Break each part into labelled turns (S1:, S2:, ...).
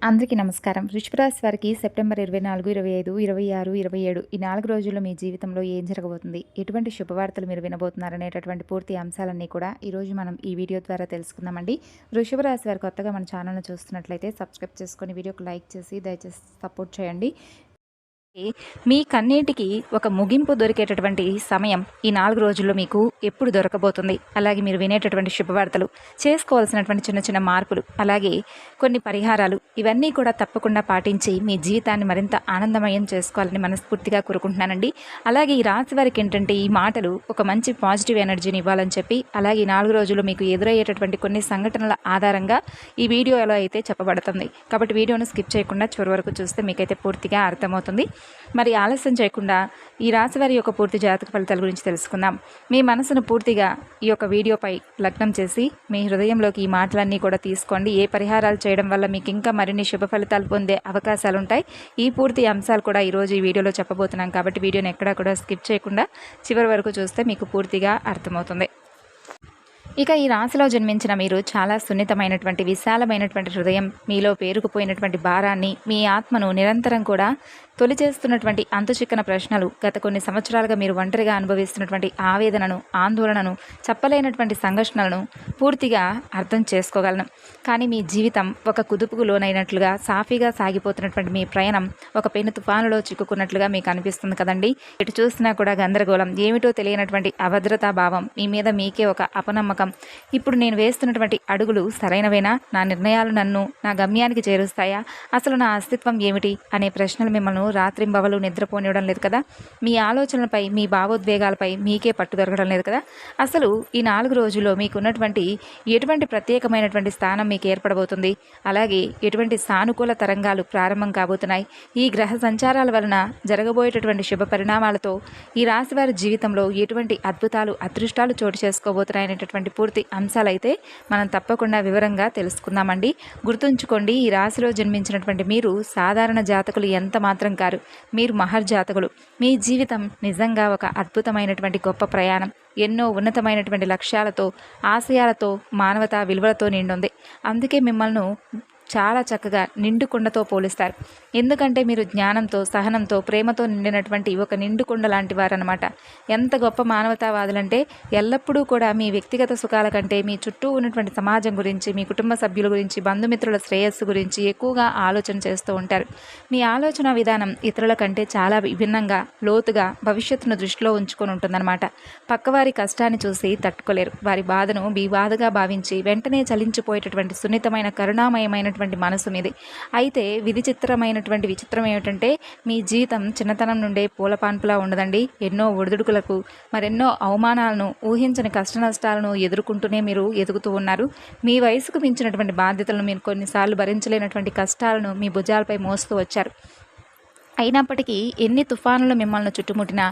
S1: అందరికీ నమస్కారం. వృషభ రాశి వారికి సెప్టెంబర్ 24, 25, 26, 27 ఈ 4 రోజుల్లో మీ జీవితంలో ఏం జరగబోతుంది? ఎటువంటి శుభవార్తలు మీరు వినబోతున్నారనేటటువంటి పూర్తి అంశాలన్నీ కూడా ఈరోజు మనం ఈ వీడియో ద్వారా తెలుసుకుందామండి. వృషభ రాశి వారు కొత్తగా మన ఛానల్‌ను చూస్తున్నట్లయితే సబ్స్క్రైబ్ చేసుకొని వీడియోకి లైక్ చేసి దయచేసి సపోర్ట్ చేయండి. మీ కన్నీటికి ఒక ముగింపు దొరికేటటువంటి సమయం ఈ 4 రోజుల్లో మీకు ఎప్పుడు దొరకబోతుంది? అలాగే మీరు వినేటటువంటి శుభవార్తలు, చేసుకోవాల్సినటువంటి చిన్న చిన్న మార్పులు, అలాగే కొన్ని పరిహారాలు ఇవన్నీ కూడా తప్పకుండా పాటించి మీ జీవితాన్ని మరింత ఆనందమయం చేసుకోవాలని మనస్ఫూర్తిగా కోరుకుంటున్నానండి. అలాగే ఈ రాశి వారికి ఏంటంటే ఈ మాటలు ఒక మంచి పాజిటివ్ ఎనర్జీని ఇవ్వాలని చెప్పి, అలాగే ఈ 4 రోజుల్లో మీకు ఎదురయ్యేటటువంటి కొన్ని సంఘటనల ఆధారంగా ఈ వీడియో ఎలా అయితే చెప్పబడుతుంది. కాబట్టి వీడియోను స్కిప్ చేయకుండా చివరి వరకు చూస్తే మీకైతే పూర్తిగా అర్థమవుతుంది. మరి ఆలస్యం చేయకుండా ఈ రాశి వారి యొక్క పూర్తి జాతక ఫలితాల గురించి తెలుసుకుందాం. మీ మనసును పూర్తిగా ఈ యొక్క వీడియోపై లగ్నం చేసి మీ హృదయంలోకి ఈ మాటలన్నీ కూడా తీసుకోండి. ఏ పరిహారాలు చేయడం వల్ల మీకు ఇంకా మరిన్ని శుభ ఫలితాలు పొందే అవకాశాలు ఉంటాయి, ఈ పూర్తి అంశాలు కూడా ఈరోజు ఈ వీడియోలో చెప్పబోతున్నాం. కాబట్టి వీడియోని ఎక్కడా కూడా స్కిప్ చేయకుండా చివరి వరకు చూస్తే మీకు పూర్తిగా అర్థమవుతుంది. ఇక ఈ రాశిలో జన్మించిన మీరు చాలా సున్నితమైనటువంటి విశాలమైనటువంటి హృదయం, మీలో పేరుకుపోయినటువంటి భారాన్ని, మీ ఆత్మను నిరంతరం కూడా తొలి చేస్తున్నటువంటి అంతుచిక్కన ప్రశ్నలు, గత కొన్ని సంవత్సరాలుగా మీరు ఒంటరిగా అనుభవిస్తున్నటువంటి ఆవేదనను, ఆందోళనను, చెప్పలేనటువంటి సంఘర్షణలను పూర్తిగా అర్థం చేసుకోగలను. కానీ మీ జీవితం ఒక కుదుపుకు లోనైనట్లుగా సాఫీగా సాగిపోతున్నటువంటి మీ ప్రయాణం ఒక పెను తుఫానులో చిక్కుకున్నట్లుగా మీకు అనిపిస్తుంది కదండి. ఇటు చూసినా కూడా గందరగోళం, ఏమిటో తెలియనటువంటి అభద్రతా భావం, మీ మీద మీకే ఒక అపనమ్మకం. ఇప్పుడు నేను వేస్తున్నటువంటి అడుగులు సరైనవేనా? నా నిర్ణయాలు నన్ను నా గమ్యానికి చేరుస్తాయా? అసలు నా అస్తిత్వం ఏమిటి అనే ప్రశ్నలు మిమ్మల్ని రాత్రింబవలు నిద్రపోనివ్వడం లేదు కదా. మీ ఆలోచనలపై, మీ భావోద్వేగాలపై మీకే పట్టు దొరకడం లేదు కదా. అసలు ఈ 4 రోజుల్లో మీకున్నటువంటి ఎటువంటి ప్రత్యేకమైనటువంటి స్థానం మీకు ఏర్పడబోతుంది? అలాగే ఎటువంటి సానుకూల తరంగాలు ప్రారంభం కాబోతున్నాయి? ఈ గ్రహ సంచారాల వలన జరగబోయేటటువంటి శుభ పరిణామాలతో ఈ రాశివారి జీవితంలో ఎటువంటి అద్భుతాలు, అదృష్టాలు చోటు చేసుకోబోతున్నాయి అనేటటువంటి పూర్తి అంశాలైతే మనం తప్పకుండా వివరంగా తెలుసుకుందామండి. గుర్తుంచుకోండి, ఈ రాశిలో జన్మించినటువంటి మీరు సాధారణ జాతకులు ఎంత మాత్రం కారు. మీరు మహర్జాతకులు. మీ జీవితం నిజంగా ఒక అద్భుతమైనటువంటి గొప్ప ప్రయాణం. ఎన్నో ఉన్నతమైనటువంటి లక్ష్యాలతో, ఆశయాలతో, మానవతా విలువలతో నిండుంది. అందుకే మిమ్మల్ని చాలా చక్కగా నిండు కుండతో పోలిస్తారు. ఎందుకంటే మీరు జ్ఞానంతో, సహనంతో, ప్రేమతో నిండినటువంటి ఒక నిండు కుండ లాంటి వారనమాట. ఎంత గొప్ప మానవతావాదులంటే ఎల్లప్పుడూ కూడా మీ వ్యక్తిగత సుఖాల కంటే మీ చుట్టూ ఉన్నటువంటి సమాజం గురించి, మీ కుటుంబ సభ్యుల గురించి, బంధుమిత్రుల శ్రేయస్సు గురించి ఎక్కువగా ఆలోచన చేస్తూ ఉంటారు. మీ ఆలోచన విధానం ఇతరుల కంటే చాలా విభిన్నంగా, లోతుగా, భవిష్యత్తును దృష్టిలో ఉంచుకొని ఉంటుందన్నమాట. పక్కవారి కష్టాన్ని చూసి తట్టుకోలేరు. వారి బాధను మీ బాధగా భావించి వెంటనే చలించిపోయేటటువంటి సున్నితమైన, కరుణామయమైన మనసు మీది. అయితే విచిత్రం ఏమిటంటే మీ జీవితం చిన్నతనం నుండే పూలపాన్పులా ఉండదండి. ఎన్నో ఒడిదుడుకులకు, మరెన్నో అవమానాలను, ఊహించని కష్ట నష్టాలను ఎదుర్కొంటూనే మీరు ఎదుగుతూ ఉన్నారు. మీ వయసుకు మించినటువంటి బాధ్యతలను, మీరు కొన్నిసార్లు భరించలేనటువంటి కష్టాలను మీ భుజాలపై మోస్తూ వచ్చారు. అయినప్పటికీ ఎన్ని తుఫానులు మిమ్మల్ని చుట్టుముట్టినా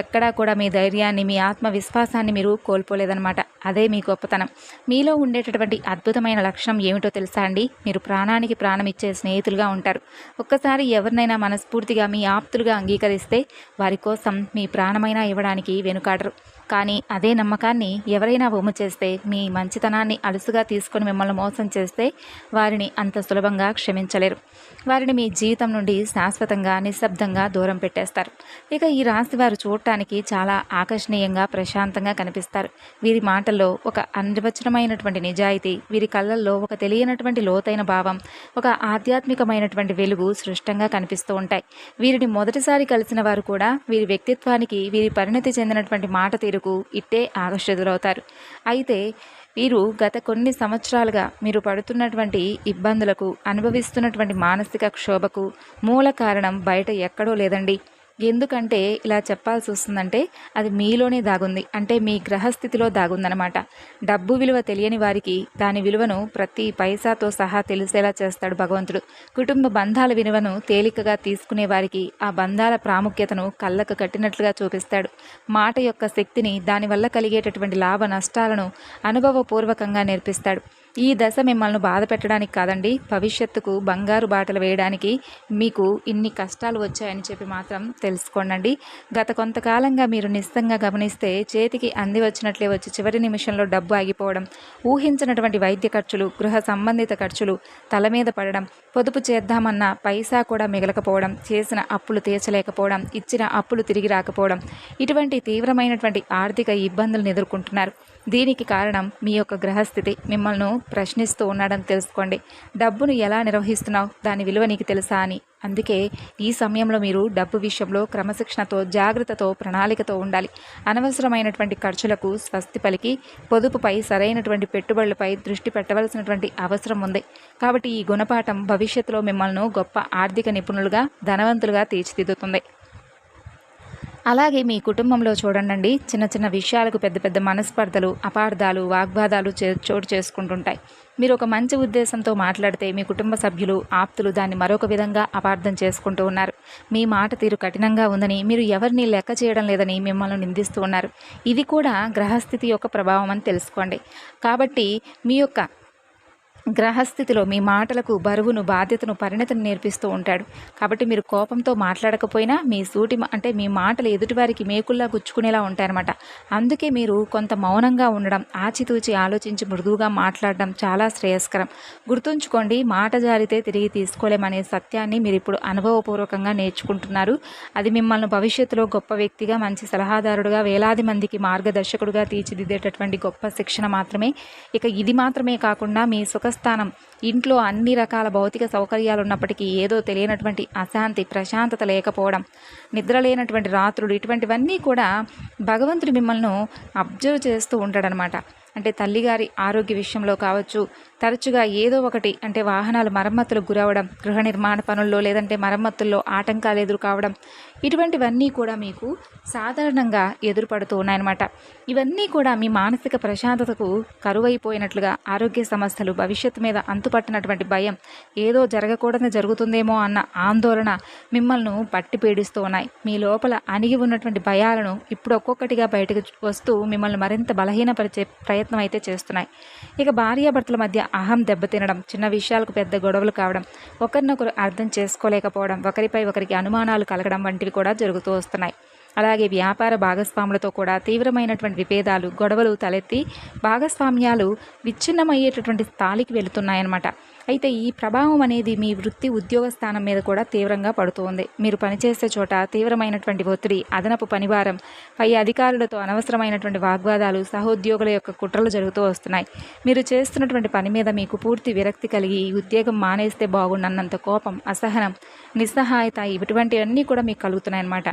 S1: ఎక్కడా కూడా మీ ధైర్యాన్ని, మీ ఆత్మవిశ్వాసాన్ని మీరు కోల్పోలేదన్నమాట. అదే మీ గొప్పతనం. మీలో ఉండేటటువంటి అద్భుతమైన లక్షణం ఏమిటో తెలుసా అండి? మీరు ప్రాణానికి ప్రాణం ఇచ్చే స్నేహితులుగా ఉంటారు. ఒక్కసారి ఎవరినైనా మనస్ఫూర్తిగా మీ ఆప్తులుగా అంగీకరిస్తే వారి కోసం మీ ప్రాణమైనా ఇవ్వడానికి వెనుకాడరు. కానీ అదే నమ్మకాన్ని ఎవరైనా వమ్ము చేస్తే, మీ మంచితనాన్ని అలుసుగా తీసుకొని మిమ్మల్ని మోసం చేస్తే వారిని అంత సులభంగా క్షమించలేరు. వారిని మీ జీవితం నుండి శాశ్వతంగా, నిశ్శబ్దంగా దూరం పెట్టేస్తారు. ఇక ఈ రాశి వారు చూడటానికి చాలా ఆకర్షణీయంగా, ప్రశాంతంగా కనిపిస్తారు. వీరి మాటల్లో ఒక అనిర్వచనమైనటువంటి నిజాయితీ, వీరి కళ్ళల్లో ఒక తెలియనటువంటి లోతైన భావం, ఒక ఆధ్యాత్మికమైనటువంటి వెలుగు స్పష్టంగా కనిపిస్తూ ఉంటాయి. వీరిని మొదటిసారి కలిసిన వారు కూడా వీరి వ్యక్తిత్వానికి, వీరి పరిణతి చెందినటువంటి మాట తీరుకు ఇట్టే ఆకర్షితులవుతారు. అయితే వీరు గత కొన్ని సంవత్సరాలుగా మీరు పడుతున్నటువంటి ఇబ్బందులకు, అనుభవిస్తున్నటువంటి మానసిక క్షోభకు మూల కారణం బయట ఎక్కడో లేదండి. ఎందుకంటే ఇలా చెప్పాల్సి వస్తుందంటే అది మీలోనే దాగుంది. అంటే మీ గ్రహస్థితిలో దాగుందనమాట. డబ్బు విలువ తెలియని వారికి దాని విలువను ప్రతి పైసాతో సహా తెలిసేలా చేస్తాడు భగవంతుడు. కుటుంబ బంధాల విలువను తేలికగా తీసుకునే వారికి ఆ బంధాల ప్రాముఖ్యతను కళ్ళకు కట్టినట్లుగా చూపిస్తాడు. మాట యొక్క శక్తిని, దానివల్ల కలిగేటటువంటి లాభ నష్టాలను అనుభవపూర్వకంగా నేర్పిస్తాడు. ఈ దశ మిమ్మల్ని బాధ పెట్టడానికి కాదండి, భవిష్యత్తుకు బంగారు బాటలు వేయడానికి మీకు ఇన్ని కష్టాలు వచ్చాయని చెప్పి మాత్రం తెలుసుకోండి. గత కొంతకాలంగా మీరు నిశ్చితంగా గమనిస్తే చేతికి అంది వచ్చినట్లే వచ్చి చివరి నిమిషంలో డబ్బు ఆగిపోవడం, ఊహించినటువంటి వైద్య ఖర్చులు, గృహ సంబంధిత ఖర్చులు తల మీద పడడం, పొదుపు చేద్దామన్న పైసా కూడా మిగలకపోవడం, చేసిన అప్పులు తీర్చలేకపోవడం, ఇచ్చిన అప్పులు తిరిగి రాకపోవడం, ఇటువంటి తీవ్రమైనటువంటి ఆర్థిక ఇబ్బందులను ఎదుర్కొంటున్నారు. దీనికి కారణం మీ యొక్క గ్రహస్థితి మిమ్మల్ని ప్రశ్నిస్తూ ఉన్నాడని తెలుసుకోండి. డబ్బును ఎలా నిర్వహిస్తున్నావు, దాని విలువ నీకు తెలుసా అని. అందుకే ఈ సమయంలో మీరు డబ్బు విషయంలో క్రమశిక్షణతో, జాగ్రత్తతో, ప్రణాళికతో ఉండాలి. అనవసరమైనటువంటి ఖర్చులకు స్వస్తి పలికి పొదుపుపై, సరైనటువంటి పెట్టుబడులపై దృష్టి పెట్టవలసినటువంటి అవసరం ఉంది. కాబట్టి ఈ గుణపాఠం భవిష్యత్తులో మిమ్మల్ని గొప్ప ఆర్థిక నిపుణులుగా, ధనవంతులుగా తీర్చిదిద్దుతుంది. అలాగే మీ కుటుంబంలో చూడండి, చిన్న చిన్న విషయాలకు పెద్ద పెద్ద మనస్పర్ధలు, అపార్థాలు, వాగ్వాదాలు చోటు చేసుకుంటుంటాయి. మీరు ఒక మంచి ఉద్దేశంతో మాట్లాడితే మీ కుటుంబ సభ్యులు, ఆప్తులు దాన్ని మరొక విధంగా అపార్థం చేసుకుంటూ ఉన్నారు. మీ మాట తీరు కఠినంగా ఉందని, మీరు ఎవరిని లెక్క చేయడం లేదని మిమ్మల్ని నిందిస్తూ ఉన్నారు. ఇది కూడా గ్రహస్థితి యొక్క ప్రభావం అని తెలుసుకోండి. కాబట్టి మీ యొక్క గ్రహస్థితిలో మీ మాటలకు బరువును, బాధ్యతను, పరిణతిని నేర్పిస్తూ ఉంటాడు. కాబట్టి మీరు కోపంతో మాట్లాడకపోయినా మీ మీ మాటలు ఎదుటివారికి మేకుల్లా గుచ్చుకునేలా ఉంటాయన్నమాట. అందుకే మీరు కొంత మౌనంగా ఉండడం, ఆచితూచి ఆలోచించి మృదువుగా మాట్లాడడం చాలా శ్రేయస్కరం. గుర్తుంచుకోండి, మాట జారితే తిరిగి తీసుకోలేమనే సత్యాన్ని మీరు ఇప్పుడు అనుభవపూర్వకంగా నేర్చుకుంటున్నారు. అది మిమ్మల్ని భవిష్యత్తులో గొప్ప వ్యక్తిగా, మంచి సలహాదారుడుగా, వేలాది మందికి మార్గదర్శకుడుగా తీర్చిదిద్దేటటువంటి గొప్ప శిక్షణ మాత్రమే. ఇక ఇది మాత్రమే కాకుండా మీ సుఖస్థానం, ఇంట్లో అన్ని రకాల భౌతిక సౌకర్యాలు ఉన్నప్పటికీ ఏదో తెలియనటువంటి అశాంతి, ప్రశాంతత లేకపోవడం, నిద్ర లేనటువంటి రాత్రులు, ఇటువంటివన్నీ కూడా భగవంతుడు మిమ్మల్ని అబ్జర్వ్ చేస్తూ ఉంటాడనమాట. అంటే తల్లిగారి ఆరోగ్య విషయంలో కావచ్చు, తరచుగా ఏదో ఒకటి అంటే వాహనాలు మరమ్మతులకు గురవడం, గృహ నిర్మాణ పనుల్లో లేదంటే మరమ్మతుల్లో ఆటంకాలు ఎదురు కావడం, ఇటువంటివన్నీ కూడా మీకు సాధారణంగా ఎదురుపడుతూ ఉన్నాయన్నమాట. ఇవన్నీ కూడా మీ మానసిక ప్రశాంతతకు కరువైపోయినట్లుగా, ఆరోగ్య సమస్యలు, భవిష్యత్తు మీద అంతుపట్టినటువంటి భయం, ఏదో జరగకూడదు జరుగుతుందేమో అన్న ఆందోళన మిమ్మల్ని పట్టి పీడిస్తూ ఉన్నాయి. మీ లోపల అణిగి ఉన్నటువంటి భయాలను ఇప్పుడు ఒక్కొక్కటిగా బయటకు వస్తూ మిమ్మల్ని మరింత బలహీనపరిచే ప్రయత్నం అయితే చేస్తున్నాయి. ఇక భార్యాభర్తల మధ్య అహం దెబ్బతినడం, చిన్న విషయాలకు పెద్ద గొడవలు కావడం, ఒకరినొకరు అర్థం చేసుకోలేకపోవడం, ఒకరిపై ఒకరికి అనుమానాలు కలగడం వంటివి కూడా జరుగుతూ వస్తున్నాయి. అలాగే వ్యాపార భాగస్వాములతో కూడా తీవ్రమైనటువంటి విభేదాలు, గొడవలు తలెత్తి భాగస్వామ్యాలు విచ్ఛిన్నమయ్యేటటువంటి స్థాయికి వెళుతున్నాయన్నమాట. అయితే ఈ ప్రభావం అనేది మీ వృత్తి, ఉద్యోగ స్థానం మీద కూడా తీవ్రంగా పడుతుంది. మీరు పనిచేసే చోట తీవ్రమైనటువంటి ఒత్తిడి, అదనపు పనిభారం, పై అధికారులతో అనవసరమైనటువంటి వాగ్వాదాలు, సహోద్యోగుల యొక్క కుట్రలు జరుగుతూ వస్తున్నాయి. మీరు చేస్తున్నటువంటి పని మీద మీకు పూర్తి విరక్తి కలిగి ఈ ఉద్యోగం మానేస్తే బాగుండన్నంత కోపం, అసహనం, నిస్సహాయత, ఇటువంటివన్నీ కూడా మీకు కలుగుతున్నాయన్నమాట.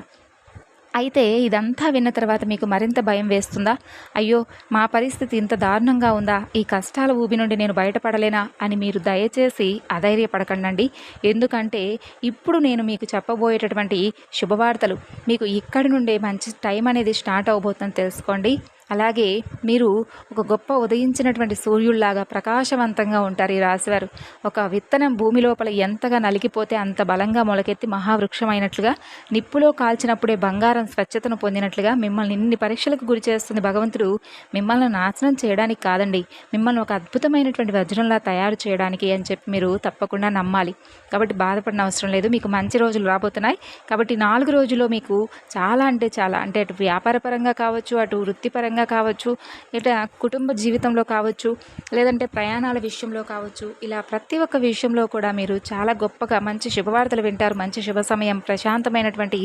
S1: అయితే ఇదంతా విన్న తర్వాత మీకు మరింత భయం వేస్తుందా? అయ్యో, మా పరిస్థితి ఇంత దారుణంగా ఉందా, ఈ కష్టాల ఊబి నుండి నేను బయటపడలేనా అని మీరు దయచేసి అధైర్యపడకండి. ఎందుకంటే ఇప్పుడు నేను మీకు చెప్పబోయేటటువంటి శుభవార్తలు మీకు ఇక్కడి నుండే మంచి టైం అనేది స్టార్ట్ అవబోతుందని తెలుసుకోండి. అలాగే మీరు ఒక గొప్ప ఉదయించినటువంటి సూర్యుల్లాగా ప్రకాశవంతంగా ఉంటారు. ఈ రాశివారు ఒక విత్తనం భూమి లోపల ఎంతగా నలిగిపోతే అంత బలంగా మొలకెత్తి మహావృక్షమైనట్లుగా, నిప్పులో కాల్చినప్పుడే బంగారం స్వచ్ఛతను పొందినట్లుగా మిమ్మల్ని ఇన్ని పరీక్షలకు గురి చేస్తుంది భగవంతుడు. మిమ్మల్ని నాశనం చేయడానికి కాదండి, మిమ్మల్ని ఒక అద్భుతమైనటువంటి వజ్రంలా తయారు చేయడానికి అని చెప్పి మీరు తప్పకుండా నమ్మాలి. కాబట్టి బాధపడిన అవసరం లేదు. మీకు మంచి రోజులు రాబోతున్నాయి. కాబట్టి 4 రోజుల్లో మీకు చాలా అంటే అటు వ్యాపారపరంగా కావచ్చు, అటు వృత్తిపరంగా కావచ్చు, ఇట్లా కుటుంబ జీవితంలో కావచ్చు, లేదంటే ప్రయాణాల విషయంలో కావచ్చు, ఇలా ప్రతి ఒక్క విషయంలో కూడా మీరు చాలా గొప్పగా మంచి శుభవార్తలు వింటారు. మంచి శుభ సమయం, ప్రశాంతమైనటువంటి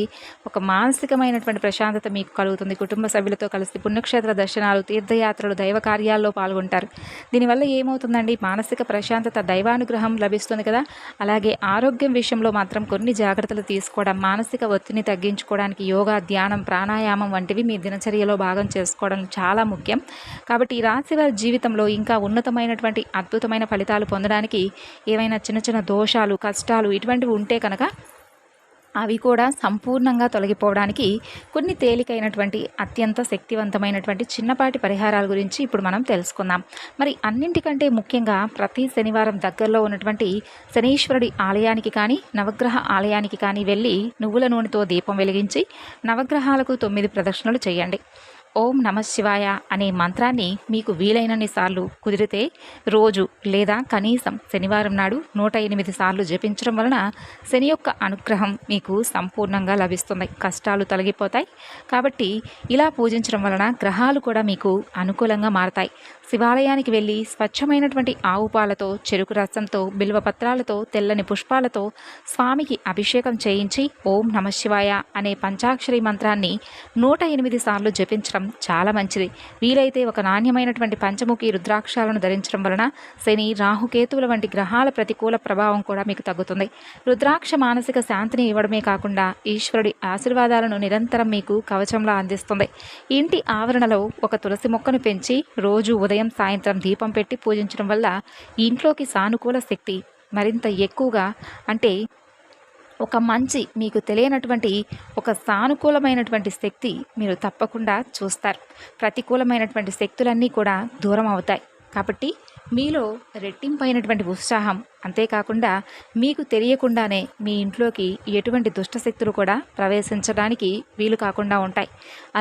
S1: ఒక మానసికమైనటువంటి ప్రశాంతత మీకు కలుగుతుంది. కుటుంబ సభ్యులతో కలిసి పుణ్యక్షేత్ర దర్శనాలు, తీర్థయాత్రలు, దైవ కార్యాల్లో పాల్గొంటారు. దీనివల్ల ఏమవుతుందండి, మానసిక ప్రశాంతత, దైవానుగ్రహం లభిస్తుంది కదా. అలాగే ఆరోగ్యం విషయంలో మాత్రం కొన్ని జాగ్రత్తలు తీసుకోవడం, మానసిక ఒత్తిడిని తగ్గించుకోవడానికి యోగా, ధ్యానం, ప్రాణాయామం వంటివి మీ దినచర్యలో భాగం చేసుకోవడం చాలా ముఖ్యం. కాబట్టి ఈ రాశి వారి జీవితంలో ఇంకా ఉన్నతమైనటువంటి అద్భుతమైన ఫలితాలు పొందడానికి ఏవైనా చిన్న చిన్న దోషాలు, కష్టాలు ఇటువంటివి ఉంటే కనుక అవి కూడా సంపూర్ణంగా తొలగిపోవడానికి కొన్ని తేలికైనటువంటి, అత్యంత శక్తివంతమైనటువంటి చిన్నపాటి పరిహారాల గురించి ఇప్పుడు మనం తెలుసుకుందాం. మరి అన్నింటికంటే ముఖ్యంగా ప్రతి శనివారం దగ్గరలో ఉన్నటువంటి శనీశ్వరుడి ఆలయానికి కానీ, నవగ్రహ ఆలయానికి కానీ వెళ్ళి నువ్వుల నూనెతో దీపం వెలిగించి నవగ్రహాలకు 9 ప్రదక్షిణలు చేయండి. ఓం నమ శివాయ అనే మంత్రాన్ని మీకు వీలైనన్ని సార్లు కుదిరితే రోజు లేదా కనీసం శనివారం నాడు 108 సార్లు జపించడం వలన శని యొక్క అనుగ్రహం మీకు సంపూర్ణంగా లభిస్తుంది, కష్టాలు తొలగిపోతాయి. కాబట్టి ఇలా పూజించడం వలన గ్రహాలు కూడా మీకు అనుకూలంగా మారతాయి. శివాలయానికి వెళ్ళి స్వచ్ఛమైనటువంటి ఆవు పాలతో, చెరుకు రసంతో, బిల్వ పత్రాలతో, తెల్లని పుష్పాలతో స్వామికి అభిషేకం చేయించి ఓం నమ శివాయ అనే పంచాక్షరి మంత్రాన్ని 108 సార్లు జపించడం చాలా మంచిది. వీలైతే ఒక నాణ్యమైనటువంటి పంచముఖి రుద్రాక్షాలను ధరించడం వలన శని, రాహుకేతువుల వంటి గ్రహాల ప్రతికూల ప్రభావం కూడా మీకు తగ్గుతుంది. రుద్రాక్ష మానసిక శాంతిని ఇవ్వడమే కాకుండా ఈశ్వరుడి ఆశీర్వాదాలను నిరంతరం మీకు కవచంలా అందిస్తుంది. ఇంటి ఆవరణలో ఒక తులసి మొక్కను పెంచి రోజు ఉదయం సాయంత్రం దీపం పెట్టి పూజించడం వల్ల ఇంట్లోకి సానుకూల శక్తి మరింత ఎక్కువగా, అంటే ఒక మంచి మీకు తెలియనటువంటి ఒక సానుకూలమైనటువంటి శక్తి మీరు తప్పకుండా చూస్తారు. ప్రతికూలమైనటువంటి శక్తులన్నీ కూడా దూరం అవుతాయి. కాబట్టి మీలో రెట్టింపైనటువంటి ఉత్సాహం, అంతేకాకుండా మీకు తెలియకుండానే మీ ఇంట్లోకి ఎటువంటి దుష్టశక్తులు కూడా ప్రవేశించడానికి వీలు కాకుండా ఉంటాయి.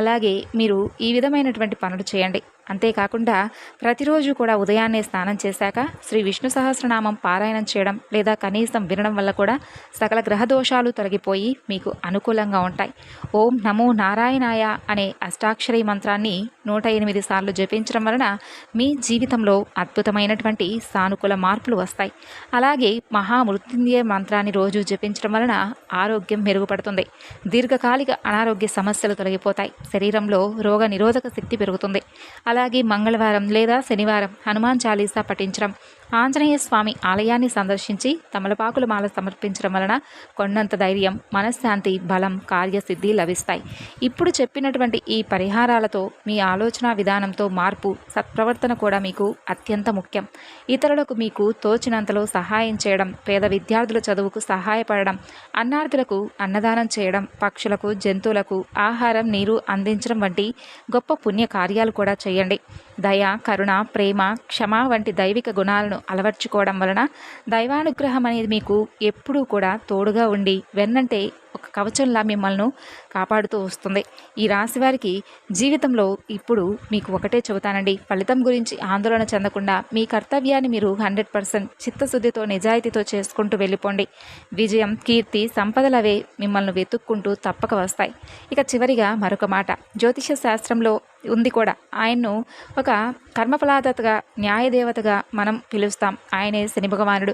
S1: అలాగే మీరు ఈ విధమైనటువంటి పనులు చేయండి. అంతేకాకుండా ప్రతిరోజు కూడా ఉదయాన్నే స్నానం చేశాక శ్రీ విష్ణు సహస్రనామం పారాయణం చేయడం లేదా కనీసం వినడం వల్ల కూడా సకల గ్రహ దోషాలు తొలగిపోయి మీకు అనుకూలంగా ఉంటాయి. ఓం నమో నారాయణాయ అనే అష్టాక్షరి మంత్రాన్ని 108 సార్లు జపించడం వలన మీ జీవితంలో అద్భుతమైనటువంటి సానుకూల మార్పులు వస్తాయి. అలాగే మహామృత్యుంజయ మంత్రాన్ని రోజు జపించడం వలన ఆరోగ్యం మెరుగుపడుతుంది. దీర్ఘకాలిక అనారోగ్య సమస్యలు తొలగిపోతాయి. శరీరంలో రోగ నిరోధక శక్తి పెరుగుతుంది. అలాగే మంగళవారం లేదా శనివారం హనుమాన్ చాలీసా పఠించడం, ఆంజనేయ స్వామి ఆలయాన్ని సందర్శించి తమలపాకుల మాల సమర్పించడం వలన కొండంత ధైర్యం, మనశ్శాంతి, బలం, కార్యసిద్ధి లభిస్తాయి. ఇప్పుడు చెప్పినటువంటి ఈ పరిహారాలతో మీ ఆలోచన విధానంతో మార్పు, సత్ప్రవర్తన కూడా మీకు అత్యంత ముఖ్యం. ఇతరులకు మీకు తోచినంతలో సహాయం చేయడం, పేద విద్యార్థుల చదువుకు సహాయపడడం, అన్నార్థులకు అన్నదానం చేయడం, పక్షులకు, జంతువులకు ఆహారం, నీరు అందించడం వంటి గొప్ప పుణ్య కార్యాలు కూడా చేయండి. దయ, కరుణ, ప్రేమ, క్షమ వంటి దైవిక గుణాలను అలవర్చుకోవడం వలన దైవానుగ్రహం అనేది మీకు ఎప్పుడూ కూడా తోడుగా ఉండి వెన్నంటే ఒక కవచంలా మిమ్మల్ని కాపాడుతూ వస్తుంది. ఈ రాశి వారికి జీవితంలో ఇప్పుడు మీకు ఒకటే చెబుతానండి, ఫలితం గురించి ఆందోళన చెందకుండా మీ కర్తవ్యాన్ని మీరు 100% చిత్తశుద్ధితో, నిజాయితీతో చేసుకుంటూ వెళ్ళిపోండి. విజయం, కీర్తి, సంపదలవే మిమ్మల్ని వెతుక్కుంటూ తప్పక వస్తాయి. ఇక చివరిగా మరొక మాట, జ్యోతిష శాస్త్రంలో ఉంది కూడా. ఆయన్ను ఒక కర్మఫలాదతగా, న్యాయదేవతగా మనం పిలుస్తాం. ఆయనే శని భగవానుడు.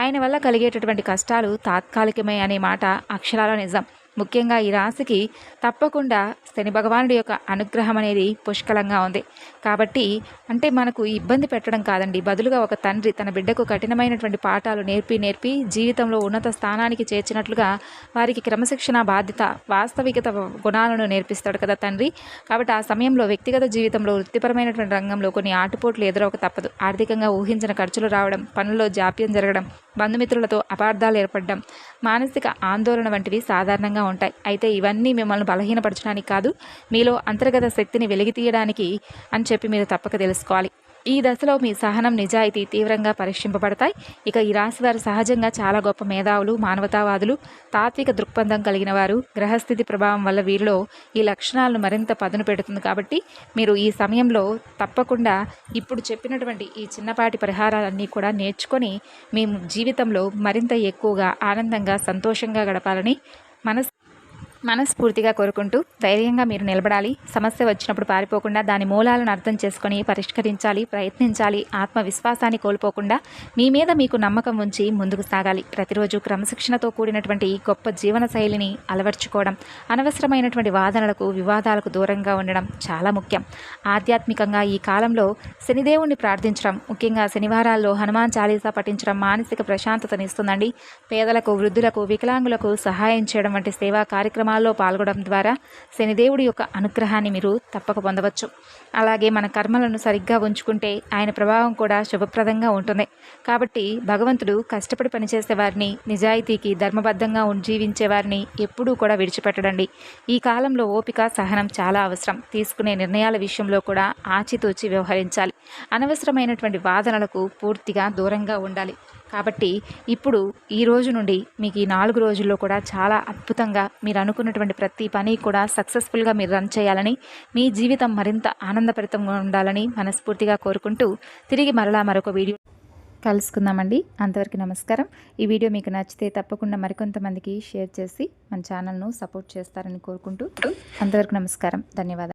S1: ఆయన వల్ల కలిగేటటువంటి కష్టాలు తాత్కాలికమే అనే మాట అక్షరాల నిజం. ముఖ్యంగా ఈ రాశికి తప్పకుండా శని భగవానుడి యొక్క అనుగ్రహం అనేది పుష్కలంగా ఉంది. కాబట్టి అంటే మనకు ఇబ్బంది పెట్టడం కాదండి, బదులుగా ఒక తండ్రి తన బిడ్డకు కఠినమైనటువంటి పాఠాలు నేర్పి జీవితంలో ఉన్నత స్థానానికి చేర్చినట్లుగా వారికి క్రమశిక్షణ, బాధ్యత, వాస్తవికత గుణాలను నేర్పిస్తాడు కదా తండ్రి. కాబట్టి ఆ సమయంలో వ్యక్తిగత జీవితంలో, వృత్తిపరమైనటువంటి రంగంలో కొన్ని ఆటుపోట్లు ఎదురవక తప్పదు. ఆర్థికంగా ఊహించిన ఖర్చులు రావడం, పనుల్లో జాప్యం జరగడం, బంధుమిత్రులతో అపార్థాలు ఏర్పడడం, మానసిక ఆందోళన వంటివి సాధారణంగా ఉంటాయి. అయితే ఇవన్నీ మిమ్మల్ని బలహీనపరచడానికి కాదు, మీలో అంతర్గత శక్తిని వెలిగితీయడానికి అని చెప్పి మీరు తప్పక తెలుసుకోవాలి. ఈ దశలో మీ సహనం, నిజాయితీ తీవ్రంగా పరీక్షింపబడతాయి. ఇక ఈ రాశి వారు సహజంగా చాలా గొప్ప మేధావులు, మానవతావాదులు, తాత్విక దృక్పథం కలిగిన వారు. గ్రహస్థితి ప్రభావం వల్ల వీరిలో ఈ లక్షణాలను మరింత పదును పెడుతుంది. కాబట్టి మీరు ఈ సమయంలో తప్పకుండా ఇప్పుడు చెప్పినటువంటి ఈ చిన్నపాటి పరిహారాలన్నీ కూడా నేర్చుకొని మీ జీవితంలో మరింత ఎక్కువగా ఆనందంగా, సంతోషంగా గడపాలని మనస్ఫూర్తిగా కోరుకుంటూ ధైర్యంగా మీరు నిలబడాలి. సమస్య వచ్చినప్పుడు పారిపోకుండా దాని మూలాలను అర్థం చేసుకొని పరిష్కరించాలి, ప్రయత్నించాలి. ఆత్మవిశ్వాసాన్ని కోల్పోకుండా మీ మీద మీకు నమ్మకం ఉంచి ముందుకు సాగాలి. ప్రతిరోజు క్రమశిక్షణతో కూడినటువంటి గొప్ప జీవన శైలిని అలవర్చుకోవడం, అనవసరమైనటువంటి వాదనలకు, వివాదాలకు దూరంగా ఉండడం చాలా ముఖ్యం. ఆధ్యాత్మికంగా ఈ కాలంలో శనిదేవుణ్ణి ప్రార్థించడం, ముఖ్యంగా శనివారాల్లో హనుమాన్ చాలీసా పఠించడం మానసిక ప్రశాంతతనిస్తుందండి. పేదలకు, వృద్ధులకు, వికలాంగులకు సహాయం చేయడం వంటి సేవా కార్యక్రమాలు పాల్గొనడం ద్వారా శనిదేవుడి యొక్క అనుగ్రహాన్ని మీరు తప్పక పొందవచ్చు. అలాగే మన కర్మలను సరిగ్గా ఉంచుకుంటే ఆయన ప్రభావం కూడా శుభప్రదంగా ఉంటుంది. కాబట్టి భగవంతుడు కష్టపడి పనిచేసే వారిని, నిజాయితీకి ధర్మబద్ధంగా జీవించే వారిని ఎప్పుడూ కూడా విడిచిపెట్టడండి. ఈ కాలంలో ఓపిక, సహనం చాలా అవసరం. తీసుకునే నిర్ణయాల విషయంలో కూడా ఆచితూచి వ్యవహరించాలి. అనవసరమైనటువంటి వాదనలకు పూర్తిగా దూరంగా ఉండాలి. కాబట్టి ఇప్పుడు ఈ రోజు నుండి మీకు ఈ 4 రోజుల్లో కూడా చాలా అద్భుతంగా మీరు అనుకున్నటువంటి ప్రతి పని కూడా సక్సెస్ఫుల్గా మీరు రన్ చేయాలని, మీ జీవితం మరింత ఆనందభరితంగా ఉండాలని మనస్ఫూర్తిగా కోరుకుంటూ తిరిగి మరలా మరొక వీడియో కలుసుకుందామండి. అంతవరకు నమస్కారం. ఈ వీడియో మీకు నచ్చితే తప్పకుండా మరికొంతమందికి షేర్ చేసి మన ఛానల్ను సపోర్ట్ చేస్తారని కోరుకుంటూ అంతవరకు నమస్కారం. ధన్యవాదాలు.